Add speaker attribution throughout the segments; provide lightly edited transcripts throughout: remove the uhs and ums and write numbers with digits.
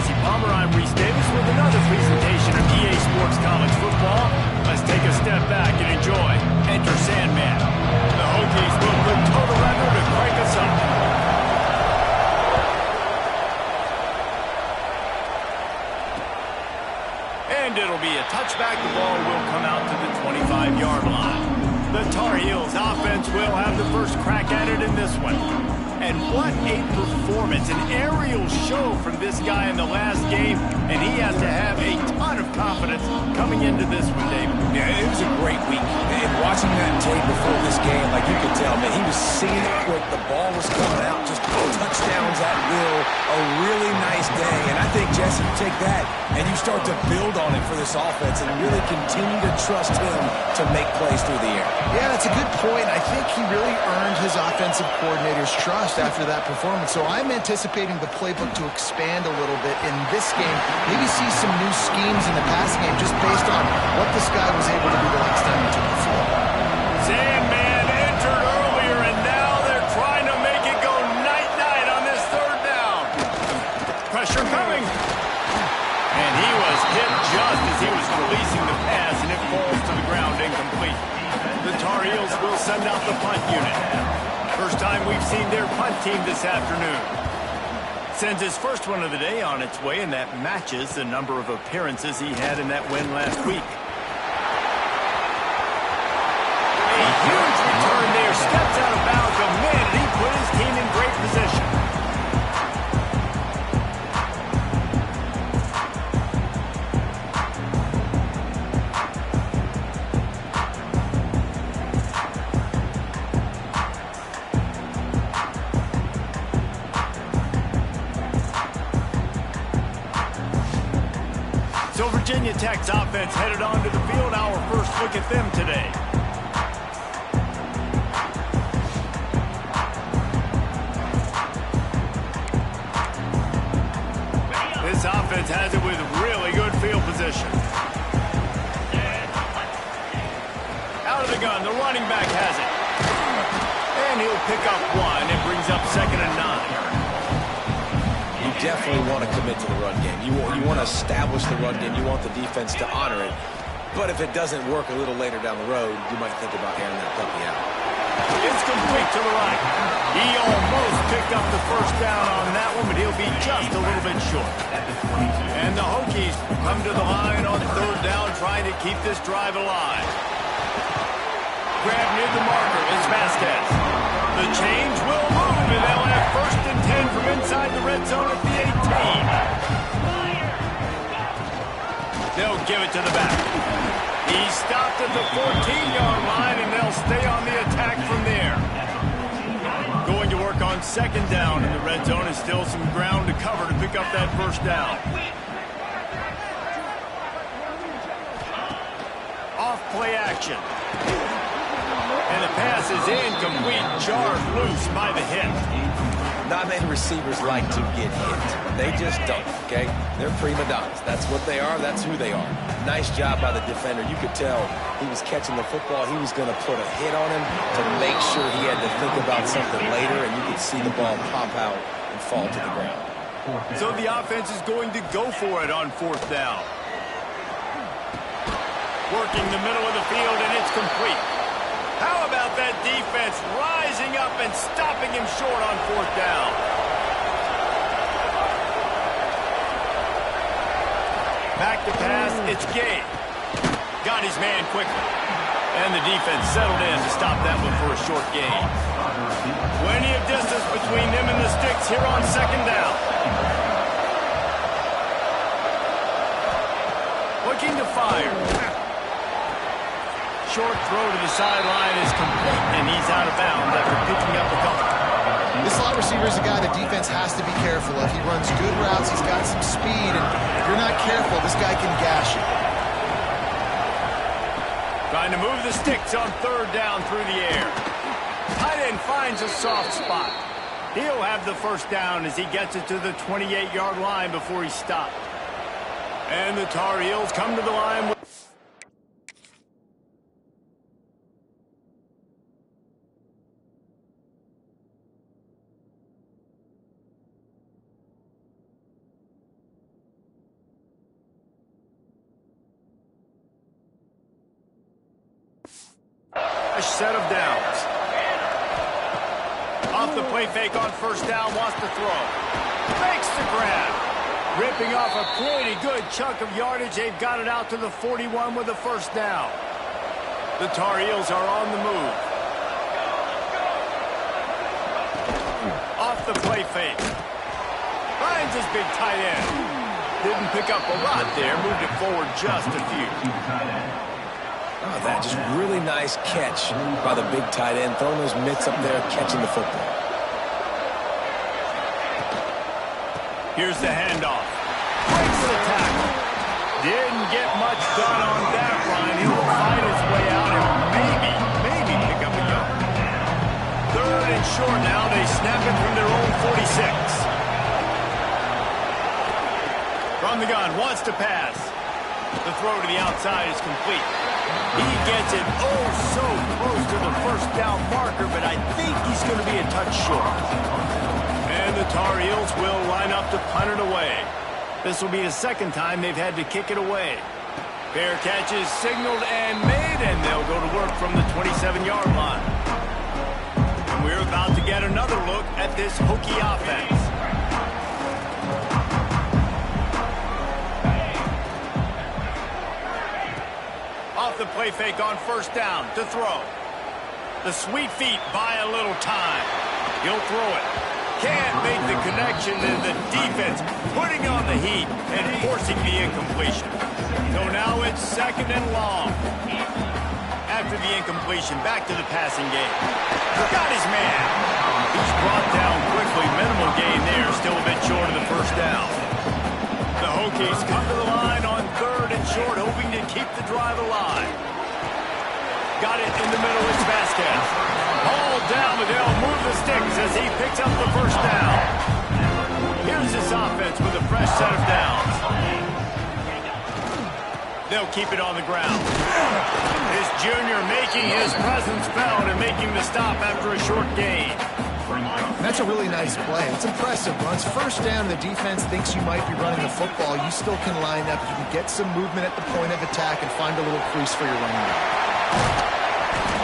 Speaker 1: Jesse Palmer. I'm Reese Davis with another presentation of EA Sports College Football. Let's take a step back and enjoy Enter Sandman. The Hokies will put total leather to crank us up. And it'll be a touchback. The ball will come out to the 25-yard line. The Tar Heels offense will have the first crack at it in this one. And what a performance, an aerial show from this guy in the last game, and he has to have a ton of confidence coming into this one, David.
Speaker 2: Yeah, it was a great week. And watching that tape before this game, like you could tell, man, he was seeing it quick. The ball was coming out, just touchdowns at will. A really nice day. And I think, Jesse, you take that and you start to build on it for this offense and really continue to trust him to make plays through the air.
Speaker 3: Yeah, that's a good point. I think he really earned his offensive coordinator's trust after that performance. So I'm anticipating the playbook to expand a little bit in this game. Maybe see some new schemes in the passing game just based on what this guy was able to do the last time he took the floor.
Speaker 1: Sandman entered earlier, and now they're trying to make it go night-night on this third down. Pressure coming. And he was hit just as he was releasing the pass, and it falls to the ground incomplete. The Tar Heels will send out the punt unit. First time we've seen their punt team this afternoon. Sends his first one of the day on its way, and that matches the number of appearances he had in that win last week. A huge return there, steps out of bounds, but man, he put his team in great position. So Virginia Tech's offense headed onto the field. Our first look at them today. This offense has it with really good field position. Out of the gun, the running back has it. And he'll pick up one. It brings up 2nd and 9.
Speaker 2: You definitely want to commit to the run game. You want to establish the run game. You want the defense to honor it. But if it doesn't work a little later down the road, you might think about airing that puppy out.
Speaker 1: It's complete to the right. He almost picked up the first down on that one, but he'll be just a little bit short. And the Hokies come to the line on third down, trying to keep this drive alive. Grab near the marker is Vasquez. The change will move, and they'll have 1st and 10 from inside the red zone at the 18. They'll give it to the back. He stopped at the 14-yard line, and they'll stay on the attack from there. Going to work on 2nd down in the red zone, and still some ground to cover to pick up that 1st down. Off play action. And the pass is incomplete, jarred loose by the hit.
Speaker 2: Not many receivers like to get hit. They just don't, okay? They're prima donnas. That's what they are. That's who they are. Nice job by the defender. You could tell he was catching the football. He was going to put a hit on him to make sure he had to think about something later, and you could see the ball pop out and fall to the ground.
Speaker 1: So the offense is going to go for it on 4th down. Working the middle of the field, and it's complete. How about that defense rising up and stopping him short on 4th down? Back to pass, it's Gabe. Got his man quickly. And the defense settled in to stop that one for a short gain. Plenty of distance between them and the sticks here on 2nd down. Looking to fire. Short throw to the sideline is complete, and he's out of bounds after picking up a couple.
Speaker 3: This slot receiver is a guy the defense has to be careful of. He runs good routes, he's got some speed, and if you're not careful, this guy can gash you.
Speaker 1: Trying to move the sticks on 3rd down through the air. Tight end finds a soft spot. He'll have the 1st down as he gets it to the 28-yard line before he stopped. And the Tar Heels come to the line with fresh set of downs. Off the play fake on first down, wants to throw. Makes the grab. Ripping off a pretty good chunk of yardage. They've got it out to the 41 with a first down. The Tar Heels are on the move. Off the play fake. Finds his big tight end. Didn't pick up a lot there. Moved it forward just a few.
Speaker 2: Oh, that just really nice catch by the big tight end. Throwing those mitts up there, catching the football.
Speaker 1: Here's the handoff. Breaks the tackle. Didn't get much done on that run. He'll find his way out and maybe pick up a yard. Third and short now. They snap it from their own 46. From the gun, wants to pass. The throw to the outside is complete. He gets it oh so close to the first down marker, but I think he's going to be a touch short. And the Tar Heels will line up to punt it away. This will be the second time they've had to kick it away. Fair catch is signaled and made, and they'll go to work from the 27-yard line. And we're about to get another look at this Hokie offense. Off the play fake on first down to throw. The sweet feet buy a little time. He'll throw it. Can't make the connection, and the defense putting on the heat and forcing the incompletion. So now it's second and long. After the incompletion, back to the passing game. Got his man. He's brought down quickly. Minimal gain there, still a bit short of the first down. The Hokies come to the line on third and short, hoping to keep the drive alive. Got it in the middle, it's Vasquez. All down, but they'll move the sticks as he picks up the first down. Here's this offense with a fresh set of downs. They'll keep it on the ground. This junior making his presence felt and making the stop after a short gain.
Speaker 3: That's a really nice play. It's impressive. Once first down, the defense thinks you might be running the football. You still can line up. You can get some movement at the point of attack and find a little crease for your running back.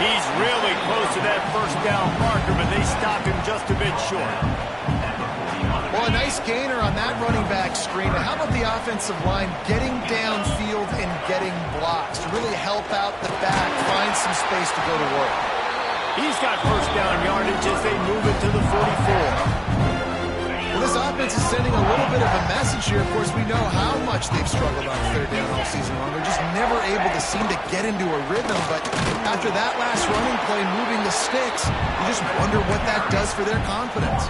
Speaker 1: He's really close to that first down marker, but they stop him just a bit short.
Speaker 3: Well, a nice gainer on that running back screen. How about the offensive line getting downfield and getting blocks to really help out the back, find some space to go to work?
Speaker 1: He's got first down yardage as they move it to the 44.
Speaker 3: Well, this offense is sending a little bit of a message here. Of course, we know how much they've struggled on third down all season long. They're just never able to seem to get into a rhythm. But after that last running play, moving the sticks, you just wonder what that does for their confidence.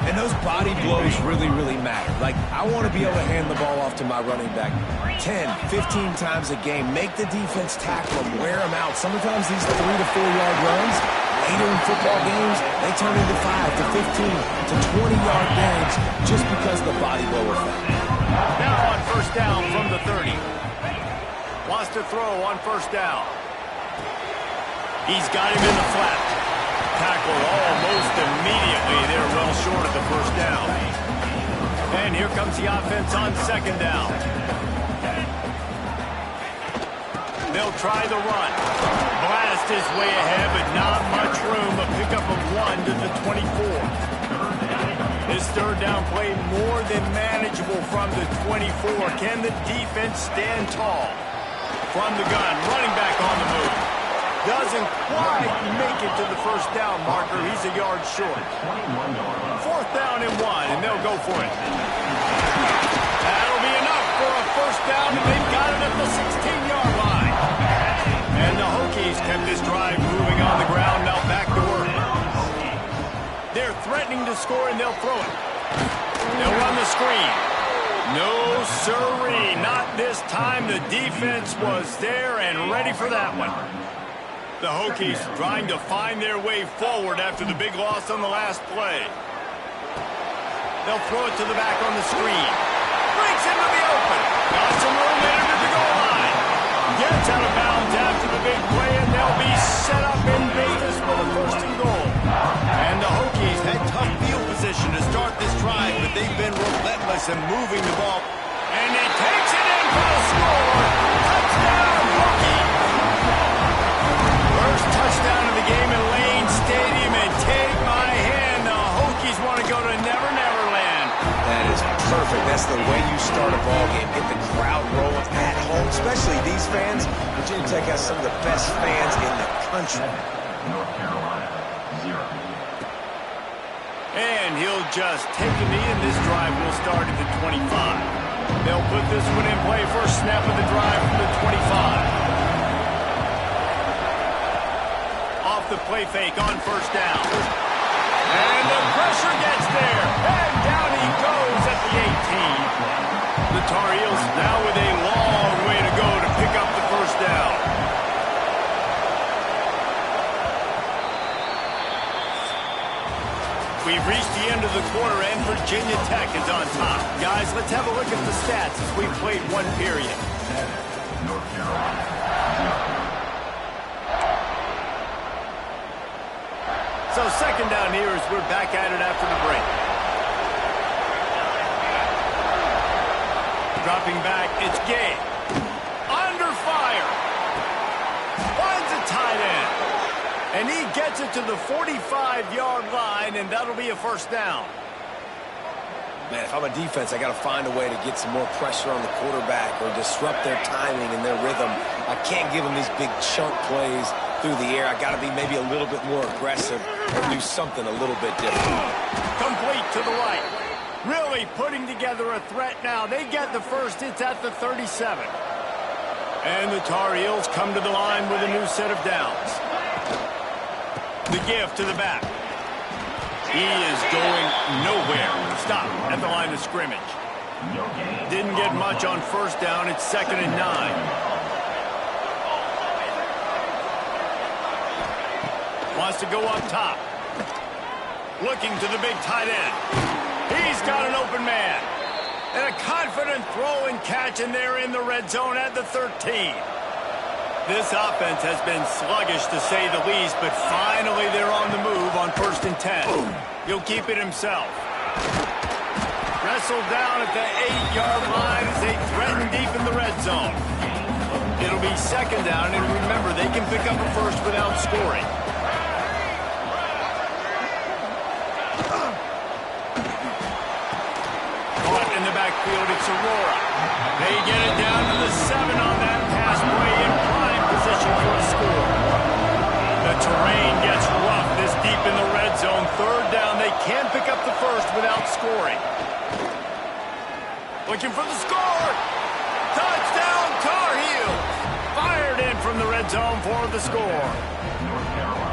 Speaker 2: And those body blows really, really matter. Like, I want to be able to hand the ball off to my running back 10, 15 times a game. Make the defense tackle them, wear them out. Sometimes these 3 to 4 yard runs, later in football games, they turn into 5 to 15 to 20-yard games just because of the body blow effect.
Speaker 1: Now on first down from the 30. Wants to throw on first down. He's got him in the flat. Tackle almost immediately. They're well short of the first down. And here comes the offense on second down. They'll try the run. Blast his way ahead, but not much room. A pickup of 1 to the 24. This third down play more than manageable from the 24. Can the defense stand tall? From the gun, running back on the move. Doesn't quite make it to the first down marker. He's a yard short. Fourth down and 1, and they'll go for it. That'll be enough for a first down, and they've got it at the 16-yard line. And the Hokies kept this drive moving on the ground. Now back to work. They're threatening to score, and they'll throw it. They'll run the screen. No, sirree. Not this time. The defense was there and ready for that one. The Hokies trying to find their way forward after the big loss on the last play. They'll throw it to the back on the screen. Breaks into the open. Got some room in at the goal line. Gets out of bounds after the big play, and they'll be set up in business for the first and goal. And the Hokies had tough field position to start this drive, but they've been relentless in moving the ball. And he takes it in for the score. Touchdown, Hokie! First touchdown
Speaker 2: perfect. That's the way you start a ball game. Get the crowd rolling at home, especially these fans. Virginia Tech has some of the best fans in the country.
Speaker 4: North Carolina, 0.
Speaker 1: And he'll just take a knee, and this drive will start at the 25. They'll put this one in play. First snap of the drive from the 25. Off the play fake on first down. And the pressure gets there. And down he goes at the 18. The Tar Heels now with a long way to go to pick up the first down. We've reached the end of the quarter, and Virginia Tech is on top. Guys, let's have a look at the stats as we've played one period.
Speaker 4: North Carolina, 0.
Speaker 1: So second down here as we're back at it after the break. Dropping back, it's Gay. Under fire. Finds a tight end. And he gets it to the 45-yard line, and that'll be a first down.
Speaker 2: Man, if I'm a defense, I got to find a way to get some more pressure on the quarterback or disrupt their timing and their rhythm. I can't give them these big chunk plays through the air. I got to be maybe a little bit more aggressive or do something a little bit different.
Speaker 1: Complete to the right. Really putting together a threat now. They get the first. It's at the 37. And the Tar Heels come to the line with a new set of downs. The give to the back. He is going nowhere. Stop at the line of scrimmage. Didn't get much on first down. It's 2nd and 9. Wants to go up top. Looking to the big tight end. He's got an open man. And a confident throw and catch, and they're in the red zone at the 13. This offense has been sluggish, to say the least, but finally they're on the move on 1st and 10. He'll keep it himself. Wrestled down at the 8-yard line as they threaten deep in the red zone. It'll be 2nd down, and remember, they can pick up a first without scoring. Caught in the backfield, it's Aurora. They get it down to the 7 on that pass play in prime position for a score. The terrain gets rough this deep in the red zone. 3rd down, they can pick up the first without scoring. Looking for the score. Touchdown, Tar Heels. Fired in from the red zone for the score.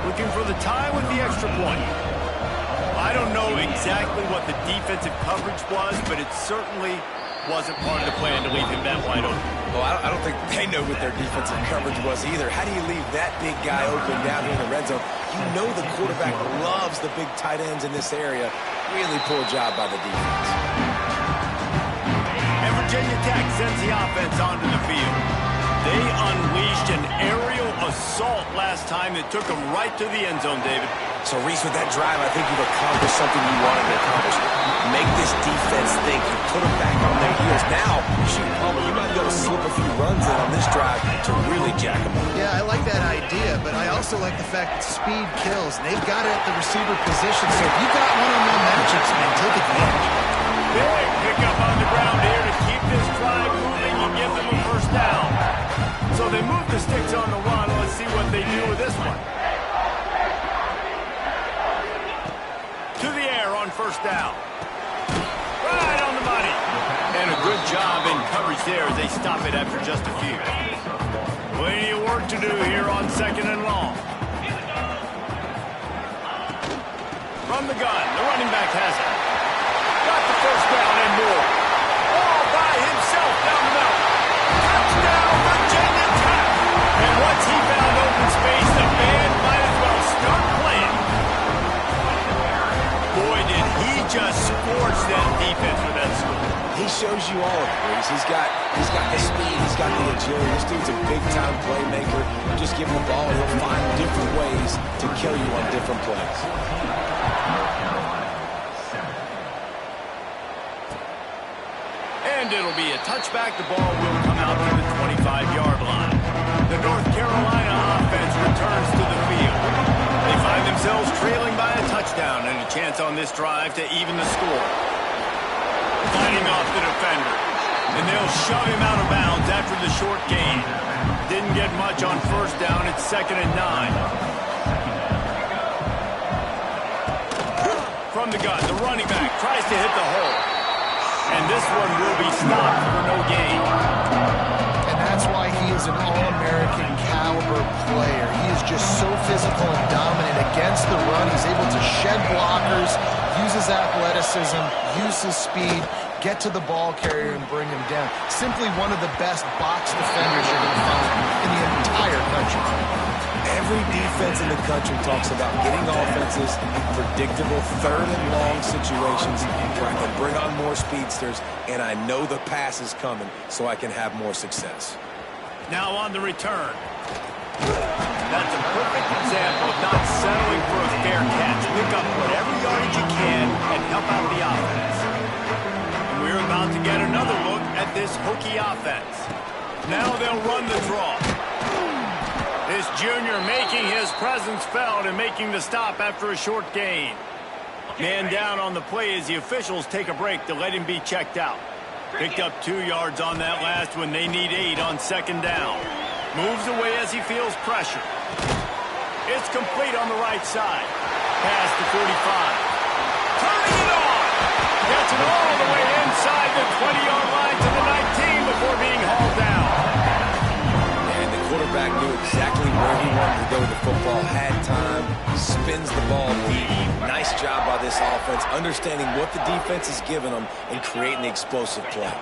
Speaker 1: Looking for the tie with the extra point. I don't know exactly what the defensive coverage was, but it certainly wasn't part of the plan to leave him that wide open.
Speaker 2: Well, I don't think they know what their defensive coverage was either. How do you leave that big guy open down here in the red zone? You know the quarterback loves the big tight ends in this area. Really poor job by the defense.
Speaker 1: And Virginia Tech sends the offense onto the field. They unleashed an aerial assault last time that took them right to the end zone, David.
Speaker 2: So, Reese, with that drive, I think you've accomplished something you wanted to accomplish. Make this defense think. You put them back on their heels. Now, shoot, Palmer, you might be able to slip a few runs in on this drive to really jack them up.
Speaker 3: Yeah, I like that idea, but I also like the fact that speed kills. They've got it at the receiver position, so if you got one-on-one matchups, man, take advantage.
Speaker 1: Big pickup on the ground here to keep this drive moving and give them a first down. So they move the sticks on the run. Let's see what they do with this one. To the air on first down. Right on the money. And a good job in coverage there as they stop it after just a few. Plenty of work to do here on 2nd and long. From the gun, the running back has it. Got the first down and more. All by himself down the middle. Touchdown, Virginia Tech. And once he found open space, the band might as well start playing. Boy, did he just scorch that defense with that score.
Speaker 2: He shows you all of it, Reese. He's got the speed. He's got the agility. This dude's a big-time playmaker. Just give him the ball, and he'll find different ways to kill you on different plays.
Speaker 1: And it'll be a touchback. The ball will come out to the 25-yard line. The North Carolina offense returns to the field. They find themselves trailing by a touchdown and a chance on this drive to even the score. fighting off the defender. And they'll shove him out of bounds after the short gain. Didn't get much on first down. It's 2nd and 9. From the gun, the running back tries to hit the hole. And this one will be stopped for no gain.
Speaker 3: And that's why he is an All-American caliber player. He is just so physical and dominant against the run. He's able to shed blockers, use his athleticism, use his speed, get to the ball carrier and bring him down. Simply one of the best box defenders you're going to find in the entire country.
Speaker 2: Every defense in the country talks about getting offenses in predictable 3rd and long situations where I can bring on more speedsters and I know the pass is coming so I can have more success.
Speaker 1: Now on the return. That's a perfect example of not settling for a fair catch. Pick up whatever yardage you can and help out the offense. And we're about to get another look at this Hokie offense. Now they'll run the draw. This junior making his presence felt and making the stop after a short gain. Man down on the play as the officials take a break to let him be checked out. Picked up 2 yards on that last one. They need 8 on 2nd down. Moves away as he feels pressure. It's complete on the right side. Pass to 45. Turning it on. Gets it all the way inside the 20-yard line to the 19 before being hauled down.
Speaker 2: And the quarterback knew exactly where he wanted to go with the football, had time, spins the ball deep. Nice job by this offense, understanding what the defense is giving them and creating the explosive play.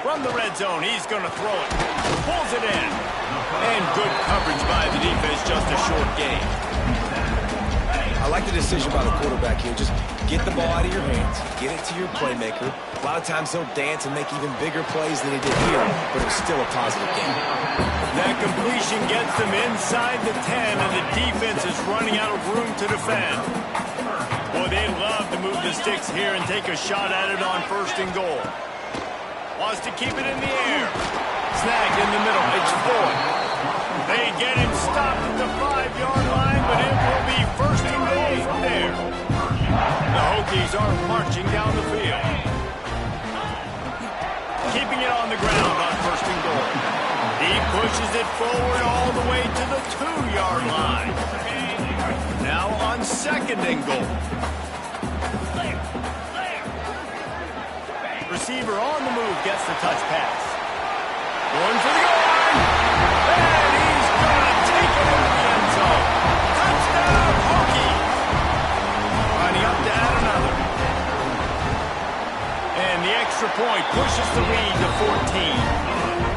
Speaker 1: From the red zone, he's going to throw it. Pulls it in. And good coverage by the defense, just a short gain.
Speaker 2: I like the decision by the quarterback here. Just get the ball out of your hands, get it to your playmaker. A lot of times he'll dance and make even bigger plays than he did here, but it's still a positive game.
Speaker 1: That completion gets them inside the 10, and the defense is running out of room to defend. Boy, they love to move the sticks here and take a shot at it on 1st and goal. Wants to keep it in the air. Snagged in the middle. It's Ford. They get him stopped at the 5-yard line, but it will be 1st and goal from there. The Hokies are marching down the field. Keeping it on the ground on 1st and goal. He pushes it forward all the way to the 2-yard line. Now on 2nd and goal. Receiver on the move gets the touch pass. Going for the goal line. And he's going to take it into the end zone. Touchdown, Hokie. Lining up to add another. And the extra point pushes the lead to 14.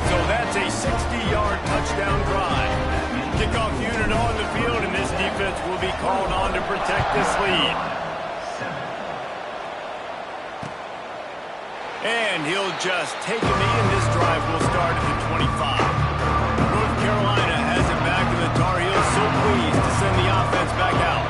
Speaker 1: So that's a 60-yard touchdown drive. Kickoff unit on the field, and this defense will be called on to protect this lead. And he'll just take a knee, and this drive will start at the 25. North Carolina has it back, and the Tar Heels so pleased to send the offense back out.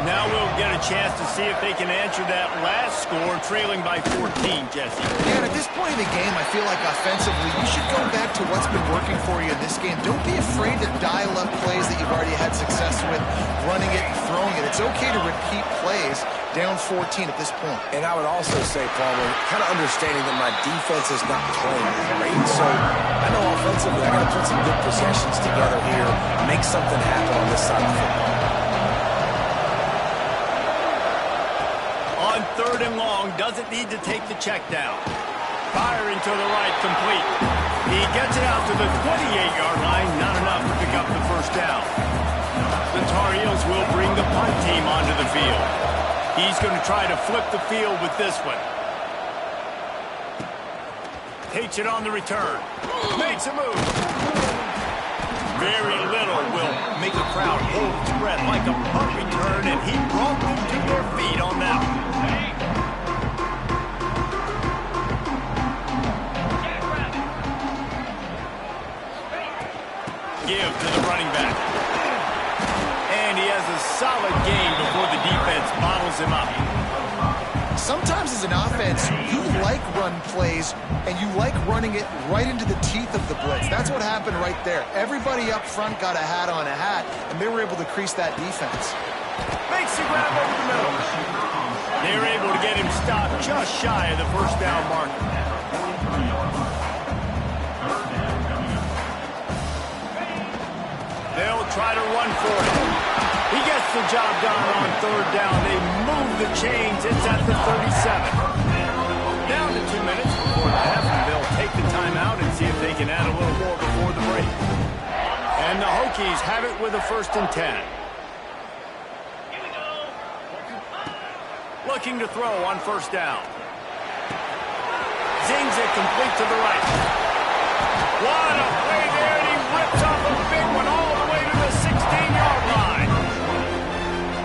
Speaker 1: Now we'll get a chance to see if they can answer that last score, trailing by 14, Jesse.
Speaker 3: Yeah, and at this point in the game, I feel like offensively, you should go back to what's been working for you in this game. Don't be afraid to dial up plays that you've already had success with, running it and throwing it. It's okay to repeat plays down 14 at this point.
Speaker 2: And I would also say, Palmer, kind of understanding that my defense is not playing great, so I know offensively I got to put some good possessions together here, make something happen on this side of the football.
Speaker 1: On 3rd and long, doesn't need to take the check down. Firing to the right, complete. He gets it out to the 28-yard line, not enough to pick up the 1st down. The Tar Heels will bring the punt team onto the field. He's going to try to flip the field with this one. Takes it on the return. Makes a move. Very little will make the crowd hold its breath like a punt return, and he brought them to their feet on that one. Give to the running back. And he has a solid game before the defense bottles him up.
Speaker 3: Sometimes as an offense, you like run plays, and you like running it right into the teeth of the blitz. That's what happened right there. Everybody up front got a hat on a hat, and they were able to crease that defense.
Speaker 1: Makes the grab over the middle. They're able to get him stopped just shy of the first down marker. They'll try to run for it. He gets the job done on third down. They move the chains. It's at the 37. Down to 2 minutes before the half, and they'll take the timeout and see if they can add a little more before the break. And the Hokies have it with a 1st and 10. Looking to throw on 1st down. Zings it complete to the right. What a play there, and he rips off a big one all the way to the 16-yard line.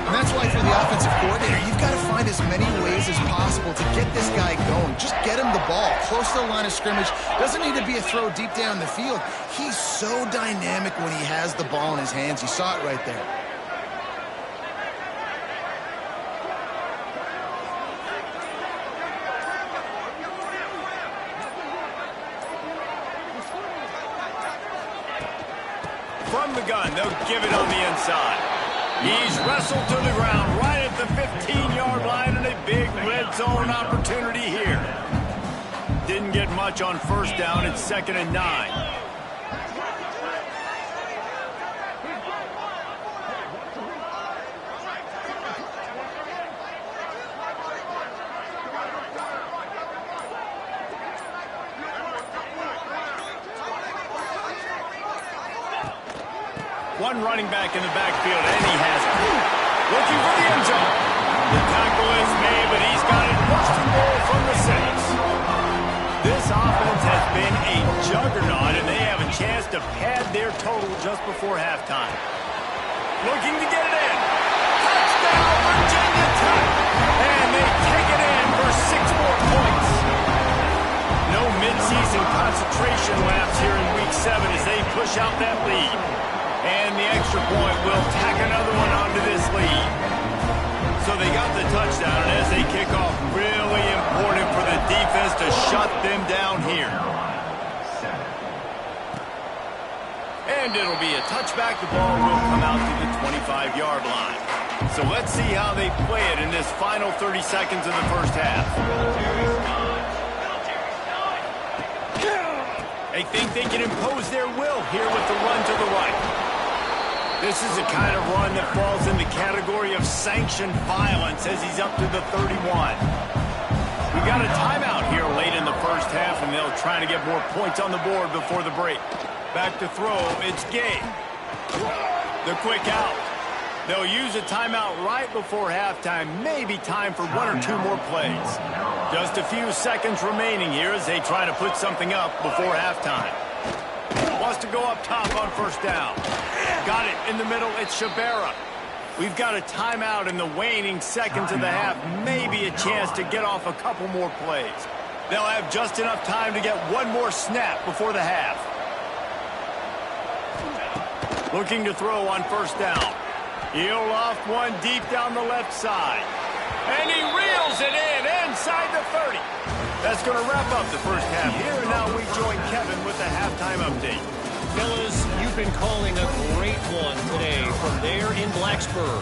Speaker 3: And that's why for the offensive coordinator, you've got to find as many ways as possible to get this guy going. Just get him the ball close to the line of scrimmage. Doesn't need to be a throw deep down the field. He's so dynamic when he has the ball in his hands. You saw it right there.
Speaker 1: From the gun, they'll give it on the inside. He's wrestled to the ground right at the 15-yard line, and a big red zone opportunity here. Didn't get much on 1st down. It's 2nd and 9. One running back in the backfield, and he has it. Looking for the end zone. The tackle is made, but he's got it first and goal from the 6. This offense has been a juggernaut, and they have a chance to pad their total just before halftime. Looking to get it in. Touchdown, Virginia Tech. And they take it in for 6 more points. No midseason concentration laps here in Week 7 as they push out that lead. And the extra point will tack another one onto this lead. So they got the touchdown, and as they kick off, really important for the defense to shut them down here. And it'll be a touchback. The ball will come out to the 25-yard line. So let's see how they play it in this final 30 seconds of the first half. They think they can impose their will here with the run to the right. This is the kind of run that falls in the category of sanctioned violence as he's up to the 31. We got a timeout here late in the first half, and they'll try to get more points on the board before the break. Back to throw, it's Gay. The quick out. They'll use a timeout right before halftime, maybe time for 1 or 2 more plays. Just a few seconds remaining here as they try to put something up before halftime. Wants to go up top on 1st down. Got it in the middle. It's Shabera. We've got a timeout in the waning seconds of the half. Maybe a chance to get off a couple more plays. They'll have just enough time to get one more snap before the half. Looking to throw on 1st down. He'll loft one deep down the left side. And he reels it in inside the 30. That's going to wrap up the first half here. And now we join Kevin with the halftime update.
Speaker 5: Fellas, you've been calling a great one today from there in Blacksburg.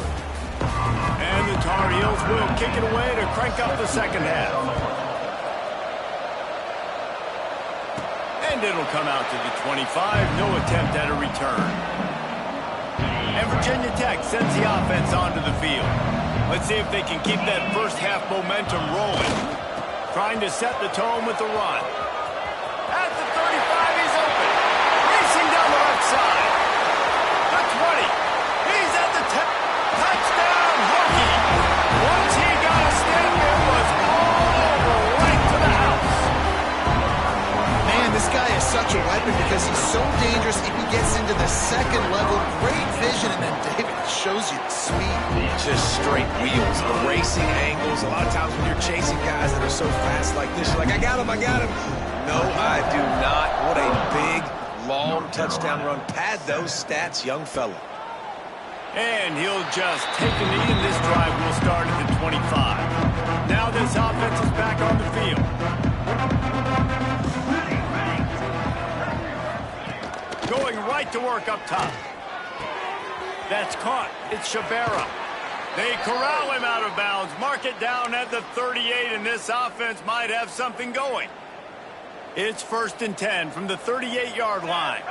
Speaker 1: And the Tar Heels will kick it away to crank up the second half. And it'll come out to the 25. No attempt at a return. And Virginia Tech sends the offense onto the field. Let's see if they can keep that first half momentum rolling. Trying to set the tone with the run. At the 35, he's open. Racing down the left side. The 20. He's at the 10. Touchdown, Hokie. Once he got a step, it was all over right to the house.
Speaker 3: Man, this guy is such a weapon because he's so dangerous if he gets into the second level. Great vision, and then David shows you the speed.
Speaker 2: Just straight wheels, the racing angles. A lot of times when you're chasing guys that are so fast like this, you're like, I got him, I got him. No, I do not. What a big, long touchdown run. Pad those stats, young fella.
Speaker 1: And he'll just take a knee, and this drive will start at the 25. Now this offense is back on the field. Going right to work up top. That's caught. It's Shabera. They corral him out of bounds. Mark it down at the 38, and this offense might have something going. It's 1st and 10 from the 38-yard line.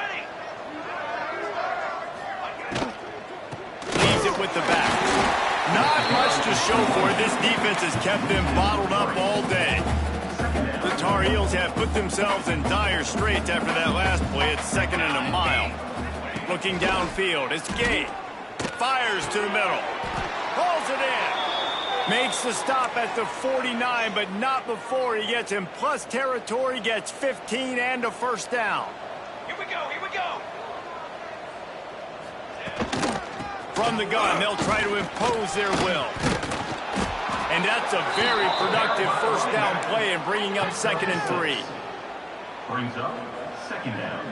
Speaker 1: Leaves it with the back. Not much to show for it. This defense has kept them bottled up all day. The Tar Heels have put themselves in dire straits after that last play. It's 2nd and a mile. Looking downfield, it's Gay. Fires to the middle. Pulls it in. Makes the stop at the 49, but not before he gets in plus territory, gets 15 and a 1st down.
Speaker 5: Here we go, here we go.
Speaker 1: From the gun, they'll try to impose their will. And that's a very productive 1st down play and bringing up 2nd and 3.
Speaker 4: Brings up 2nd down.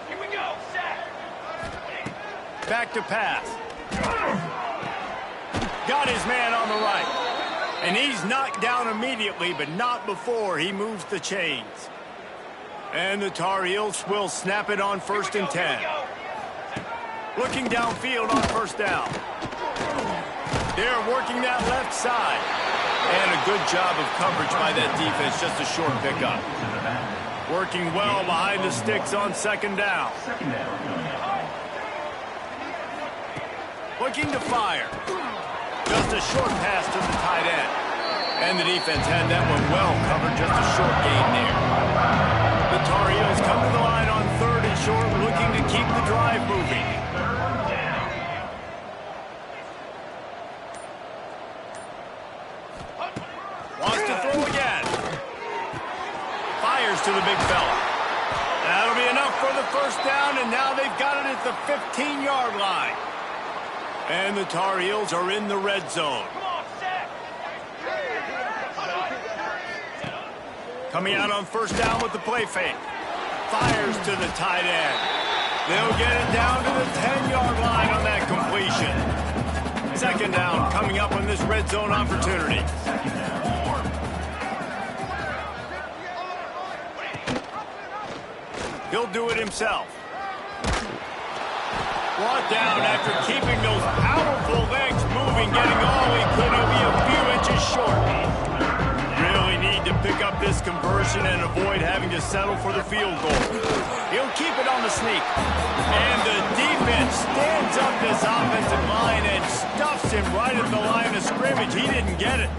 Speaker 5: Here we go, set.
Speaker 1: Back to pass. Got his man on the right. And he's knocked down immediately, but not before he moves the chains. And the Tar Heels will snap it on 1st and 10. Looking downfield on 1st down. They're working that left side. And a good job of coverage by that defense, just a short pickup. Working well behind the sticks on 2nd down. Looking to fire. Just a short pass to the tight end. And the defense had that one well covered, just a short gain there. The Tar Heels come to the line on 3rd and short, looking to keep the drive moving. Wants to throw again. Fires to the big fella. That'll be enough for the 1st down, and now they've got it at the 15-yard line. And the Tar Heels are in the red zone. Coming out on 1st down with the play fake. Fires to the tight end. They'll get it down to the 10-yard line on that completion. 2nd down coming up on this red zone opportunity. He'll do it himself. Brought down after keeping those powerful legs moving, getting all he could. He'll be a few inches short. Really need to pick up this conversion and avoid having to settle for the field goal. He'll keep it on the sneak. And the defense stands up this offensive line and stuffs him right at the line of scrimmage. He didn't get it.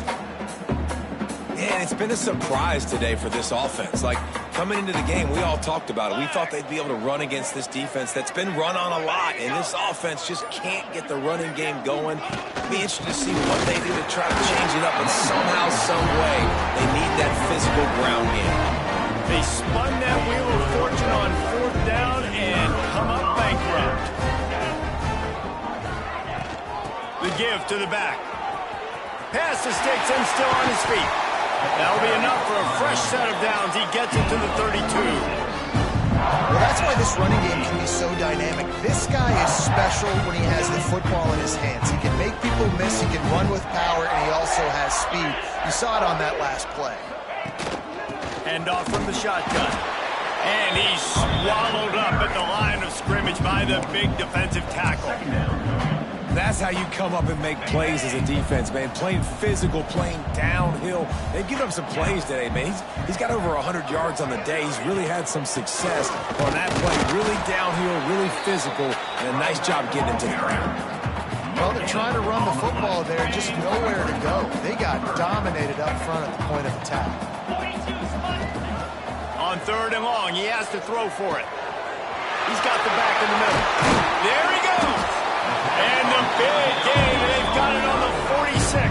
Speaker 2: And it's been a surprise today for this offense. Like, coming into the game, we all talked about it. We thought they'd be able to run against this defense that's been run on a lot, and this offense just can't get the running game going. Be interested to see what they do to try to change it up, and somehow, some way, they need that physical ground game.
Speaker 1: They spun that wheel of fortune on 4th down and come up bankrupt. The give to the back. Pass to Sticks and still on his feet. That'll be enough for a fresh set of downs. He gets it to the 32.
Speaker 3: Well, that's why this running game can be so dynamic. This guy is special when he has the football in his hands. He can make people miss, he can run with power, and he also has speed. You saw it on that last play.
Speaker 1: Hand off from the shotgun. And he's swallowed up at the line of scrimmage by the big defensive tackle.
Speaker 2: That's how you come up and make plays as a defense, man. Playing physical, playing downhill. They've given up some plays today, man. He's got over 100 yards on the day. He's really had some success on that play. Really downhill, really physical, and a nice job getting him to the ground.
Speaker 3: Well, they're trying to run the football there, just nowhere to go. They got dominated up front at the point of attack.
Speaker 1: On 3rd and long, he has to throw for it. He's got the back in the middle. There he goes. And the big game, they've got it on the 46.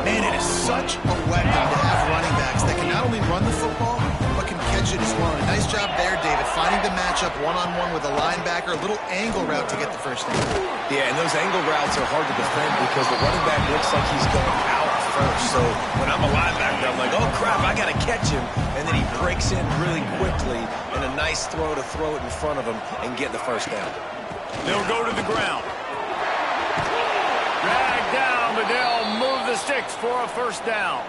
Speaker 3: Man, it is such a weapon to have running backs that can not only run the football, but can catch it as well. And a nice job there, David, finding the matchup one-on-one with a linebacker, a little angle route to get the 1st down.
Speaker 2: Yeah, and those angle routes are hard to defend because the running back looks like he's going out first. So when I'm a linebacker, I'm like, oh, crap, I got to catch him. And then he breaks in really quickly, and a nice throw to throw it in front of him and get the 1st down.
Speaker 1: They'll go to the ground. Dragged down, but they'll move the sticks for a 1st down.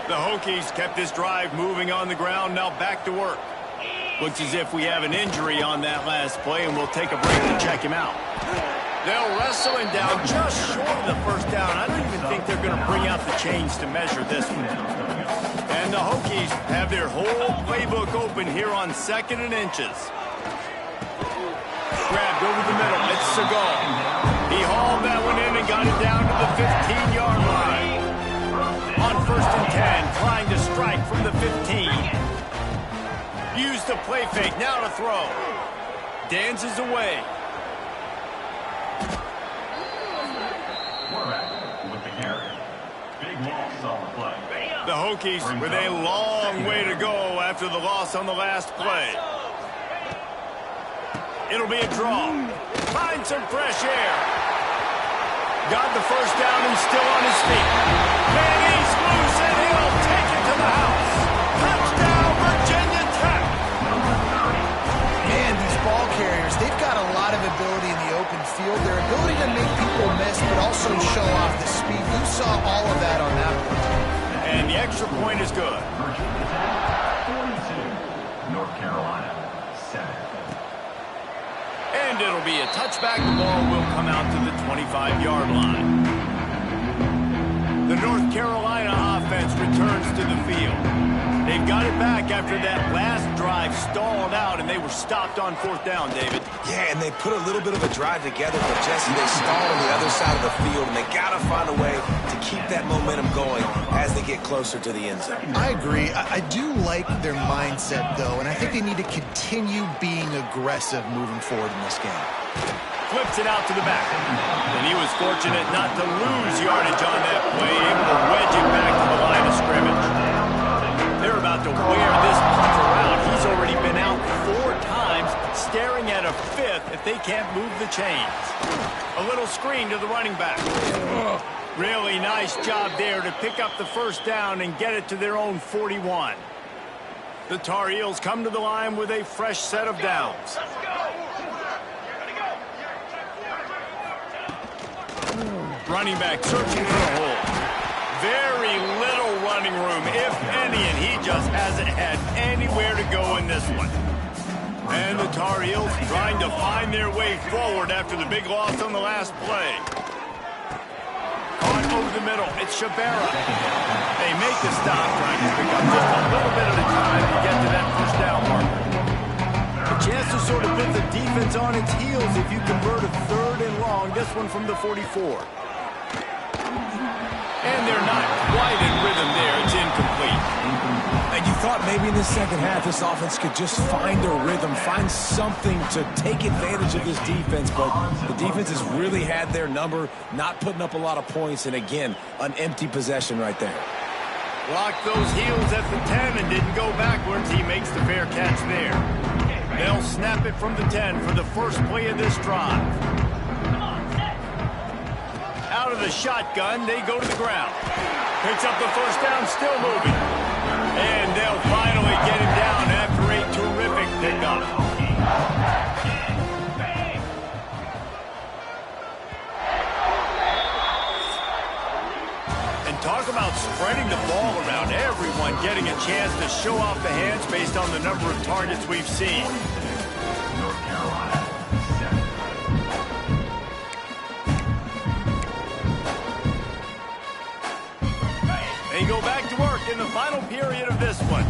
Speaker 1: The Hokies kept this drive moving on the ground, now back to work. Looks as if we have an injury on that last play, and we'll take a break to check him out. They'll wrestle him down just short of the first down. I don't even think they're going to bring out the chains to measure this one. And the Hokies have their whole playbook open here on 2nd and inches. Grabbed over the middle. It's Segal. He hauled that one in and got it down to the 15-yard line. On 1st and 10, trying to strike from the 15. Use the play fake. Now to throw. Dances away.
Speaker 4: With the carry. Big loss on the play.
Speaker 1: The Hokies with a long way to go after the loss on the last play. It'll be a draw. Find some fresh air. Got the first down and still on his feet. And he's loose and he'll take it to the house. Touchdown, Virginia Tech.
Speaker 3: Man, these ball carriers, they've got a lot of ability in the open field. Their ability to make people miss, but also show off the speed. You saw all of that on that play.
Speaker 1: And the extra point is good.
Speaker 4: Virginia Tech 42. North Carolina 7.
Speaker 1: And it'll be a touchback. The ball will come out to the 25-yard line. The North Carolina offense returns to the field. They've got it back after that last drive stalled out, and they were stopped on 4th down, David.
Speaker 2: Yeah, and they put a little bit of a drive together, but Jesse, they stalled on the other side of the field, and they got to find a way to keep that momentum going as they get closer to the end zone.
Speaker 3: I agree. I do like their mindset, though, and I think they need to continue being aggressive moving forward in this game.
Speaker 1: Flips it out to the back. And he was fortunate not to lose yardage on that play, able to wedge it back to the line of scrimmage. They're about to wear this punter out. He's already been out 4 times, staring at a 5th if they can't move the chains. A little screen to the running back. Really nice job there to pick up the first down and get it to their own 41. The Tar Heels come to the line with a fresh set of downs. Running back searching for a hole. Very little running room, if any, and he just hasn't had anywhere to go in this one. And the Tar Heels trying to find their way forward after the big loss on the last play. Caught over the middle. It's Shabera. They make the stop, trying to pick up just a little bit at a time to get to that first down marker. A chance to sort of put the defense on its heels if you convert a 3rd and long. This one from the 44. And they're not quite in rhythm there. It's incomplete.
Speaker 2: And you thought maybe in the second half this offense could just find a rhythm, find something to take advantage of this defense, but the defense has really had their number, not putting up a lot of points, and again, an empty possession right there.
Speaker 1: Locked those heels at the 10 and didn't go backwards. He makes the fair catch there. They'll snap it from the 10 for the first play of this drive. Out of the shotgun, they go to the ground. Picks up the first down, still moving. And they'll finally get him down after a terrific pickup. And talk about spreading the ball around. Everyone getting a chance to show off the hands based on the number of targets we've seen.
Speaker 4: North Carolina 7.
Speaker 1: They go back to work in the final period of this one.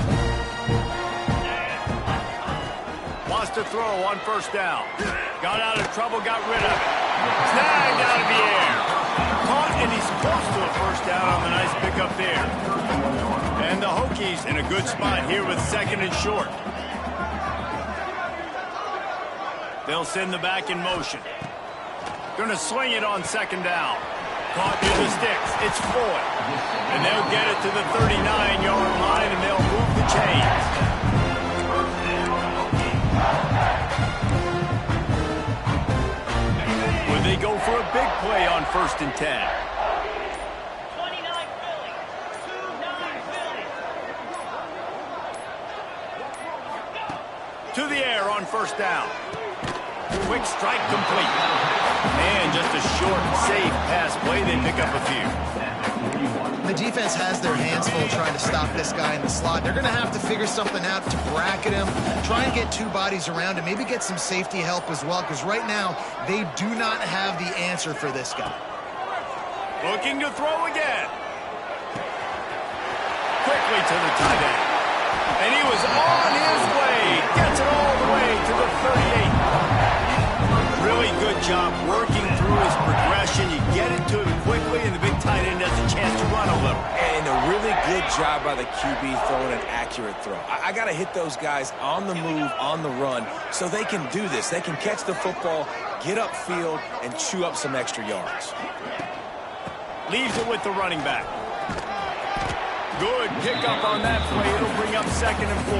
Speaker 1: Wants to throw on first down. Got out of trouble, got rid of it. Snagged out of the air. Caught, and he's close to a first down on the nice pickup there. And the Hokies in a good spot here with 2nd and short. They'll send the back in motion. Gonna swing it on 2nd down. Caught near the sticks. It's Floyd. And they'll get it to the 39-yard line, and they'll move the chains. Would they go for a big play on 1st and 10?
Speaker 6: 29 Philly. 2-9 Philly.
Speaker 1: To the air on first down. Quick strike complete. And just a short, safe pass play. They pick up a few.
Speaker 3: The defense has their hands full trying to stop this guy in the slot. They're going to have to figure something out to bracket him, try and get two bodies around him, maybe get some safety help as well, because right now they do not have the answer for this guy.
Speaker 1: Looking to throw again. Quickly to the tight end. And he was on his way. Gets it all the way to the 38. Really good job working through his progression. You get it to him quickly, and the big tight end has a chance to run a little.
Speaker 2: And a really good job by the QB throwing an accurate throw. I got to hit those guys on the move, on the run, so they can do this. They can catch the football, get upfield, and chew up some extra yards.
Speaker 1: Leaves it with the running back. Good pickup on that play. It'll bring up 2nd and 4.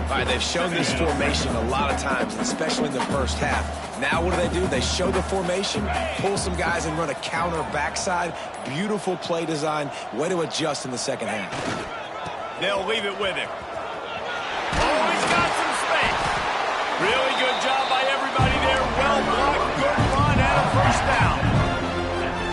Speaker 2: All right, they've shown this formation a lot of times, especially in the first half. Now what do? They show the formation, pull some guys and run a counter backside. Beautiful play design. Way to adjust in the second half.
Speaker 1: They'll leave it with him. Oh, he's got some space. Really good job by everybody there. Well blocked, good run, and a first down.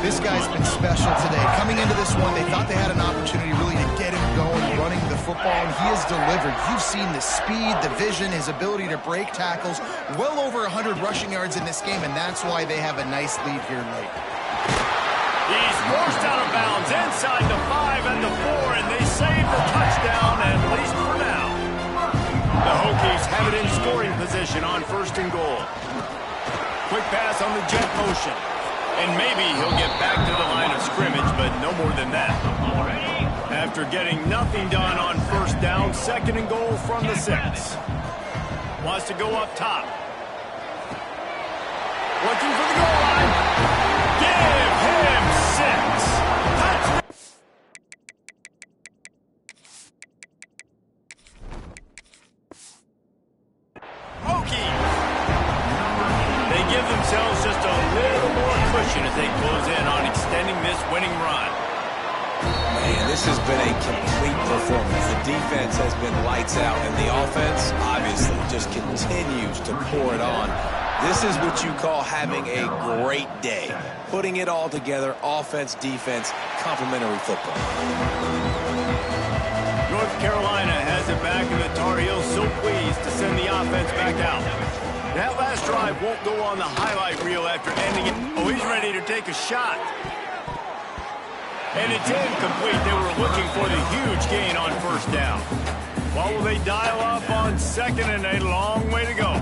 Speaker 3: This guy's been special today. Coming into this one, they thought they had an opportunity really to get him going, running the football, and he has delivered. You've seen the speed, the vision, his ability to break tackles. Well over 100 rushing yards in this game, and that's why they have a nice lead here late.
Speaker 1: He's forced out of bounds inside the 5 and the 4, and they save the touchdown, at least for now. The Hokies have it in scoring position on 1st and goal. Quick pass on the jet motion. And maybe he'll get back to the line of scrimmage, but no more than that. After getting nothing done on 1st down, 2nd and goal from the 6. Wants to go up top. Looking for the goal line. Give him 6. Touchdown. Hokies. They give themselves just a little more cushion as they close in on extending this winning run.
Speaker 2: Man, this has been a complete performance. The defense has been lights out, and the offense obviously just continues to pour it on. This is what you call having a great day. Putting it all together, offense, defense, complementary football.
Speaker 1: North Carolina has it back, and the Tar Heels so pleased to send the offense back out. That last drive won't go on the highlight reel after ending it. Oh, he's ready to take a shot. And it's incomplete. They were looking for the huge gain on 1st down. What will they dial up on 2nd and a long way to go?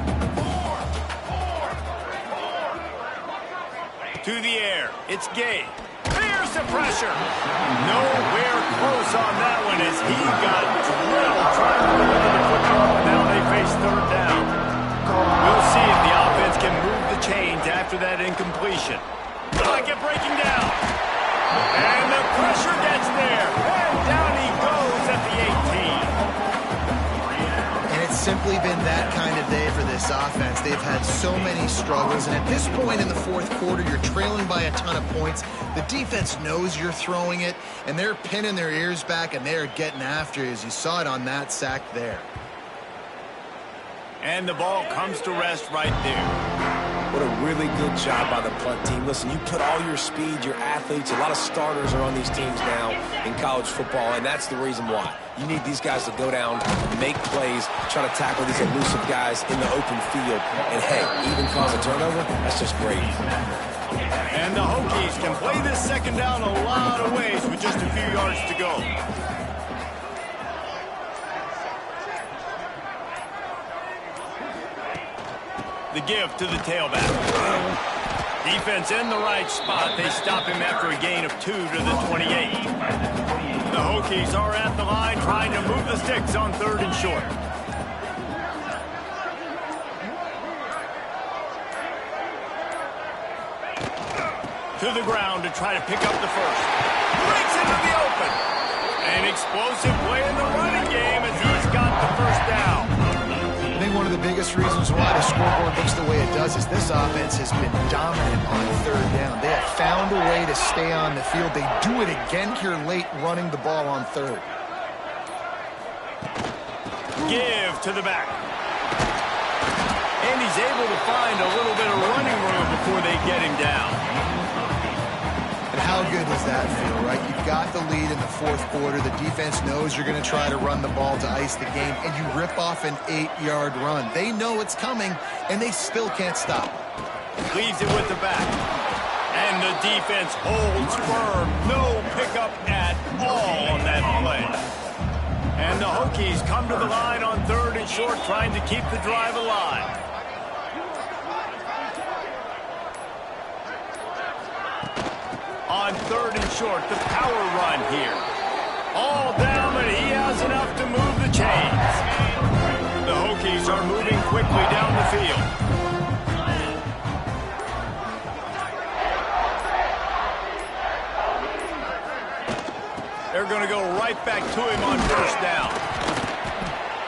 Speaker 1: To the air. It's Gay. There's the pressure. Nowhere close on that one as he got drilled trying to deliver the football. Now they face 3rd down. We'll see if the offense can move the chains after that incompletion. Pocket breaking down. And the pressure gets there. And down he goes at the 18.
Speaker 3: And it's simply been that kind of day for this offense. They've had so many struggles, and at this point in the 4th quarter, you're trailing by a ton of points. The defense knows you're throwing it, and they're pinning their ears back, and they're getting after you, as you saw it on that sack there.
Speaker 1: And the ball comes to rest right there.
Speaker 2: What a really good job by the punt team. Listen, you put all your speed, your athletes, a lot of starters are on these teams now in college football, and that's the reason why. You need these guys to go down, make plays, try to tackle these elusive guys in the open field, and hey, even cause a turnover, that's just great.
Speaker 1: And the Hokies can play this 2nd down a lot of ways with just a few yards to go. The give to the tailback. Defense in the right spot. They stop him after a gain of 2 to the 28. The Hokies are at the line trying to move the sticks on 3rd and short. To the ground to try to pick up the 1st. Breaks into the open. An explosive play in the running game as he's got the 1st down.
Speaker 3: I think one of the biggest reasons why the scoreboard looks the way it does is this offense has been dominant on 3rd down. They have found a way to stay on the field. They do it again here late, running the ball on 3rd.
Speaker 1: Give to the back. And he's able to find a little bit of running room before they get him down.
Speaker 3: And How good does that feel, right? You've got the lead in the fourth quarter. The defense knows you're going to try to run the ball to ice the game, and you rip off an 8-yard run. They know it's coming, and they still can't stop.
Speaker 1: Leaves it with the back. And the defense holds firm. No pickup at all on that play. And the Hokies come to the line on 3rd and short, trying to keep the drive alive. On 3rd and short, the power run here. All down, but he has enough to move the chains. The Hokies are moving quickly down the field. They're going to go right back to him on 1st down.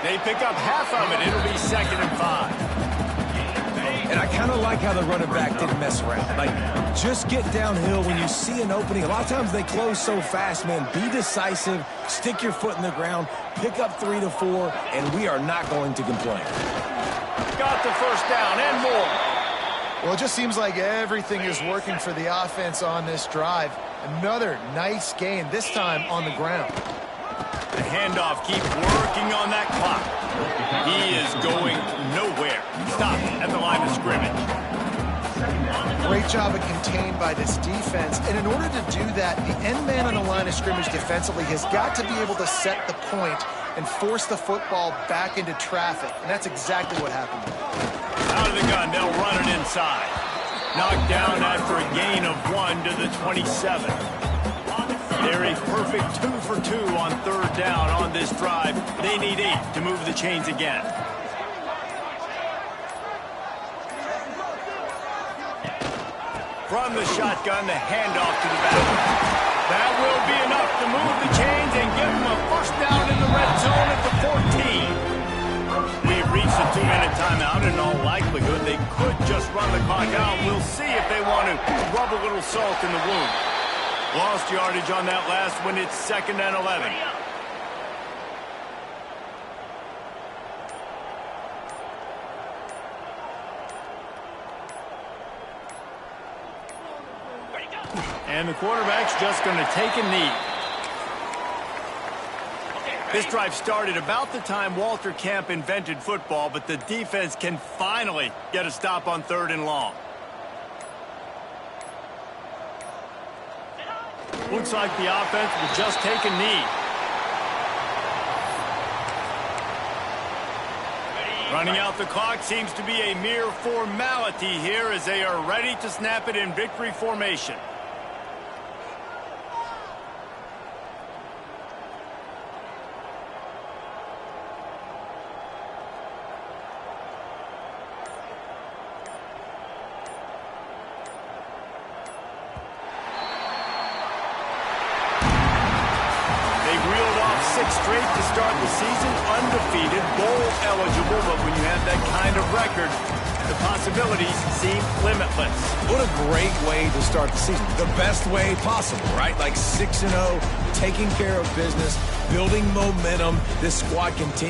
Speaker 1: They pick up half of it. It'll be 2nd and 5.
Speaker 2: And I kind of like how the running back didn't mess around. Like, just get downhill when you see an opening. A lot of times they close so fast, man. Be decisive, stick your foot in the ground, pick up 3 to 4, and we are not going to complain.
Speaker 1: Got the 1st down and more.
Speaker 3: Well, it just seems like everything is working for the offense on this drive. Another nice gain, this time on the ground.
Speaker 1: The handoff keeps working on that clock. He is going nowhere. Stop at the line of scrimmage.
Speaker 3: Great job of contained by this defense. And in order to do that, the end man on the line of scrimmage defensively has got to be able to set the point and force the football back into traffic. And that's exactly what happened.
Speaker 1: Out of the gun, they'll run it inside. Knocked down after a gain of 1 to the 27. They're a perfect 2 for 2 on 3rd down on this drive. They need 8 to move the chains again. From the shotgun, the handoff to the back. That will be enough to move the chains and give them a 1st down in the red zone at the 14. We've reached the 2-minute timeout. In all likelihood, they could just run the clock out. We'll see if they want to rub a little salt in the wound. Lost yardage on that last one. It's 2nd and 11. And the quarterback's just going to take a knee. This drive started about the time Walter Camp invented football, but the defense can finally get a stop on 3rd and long. Looks like the offense will just take a knee. Running out the clock seems to be a mere formality here as they are ready to snap it in victory formation. Straight to start the season, undefeated, bowl eligible, but when you have that kind of record, the possibilities seem limitless.
Speaker 2: What a great way to start the season. The best way possible, right? Like 6-0, taking care of business, building momentum. This squad continues.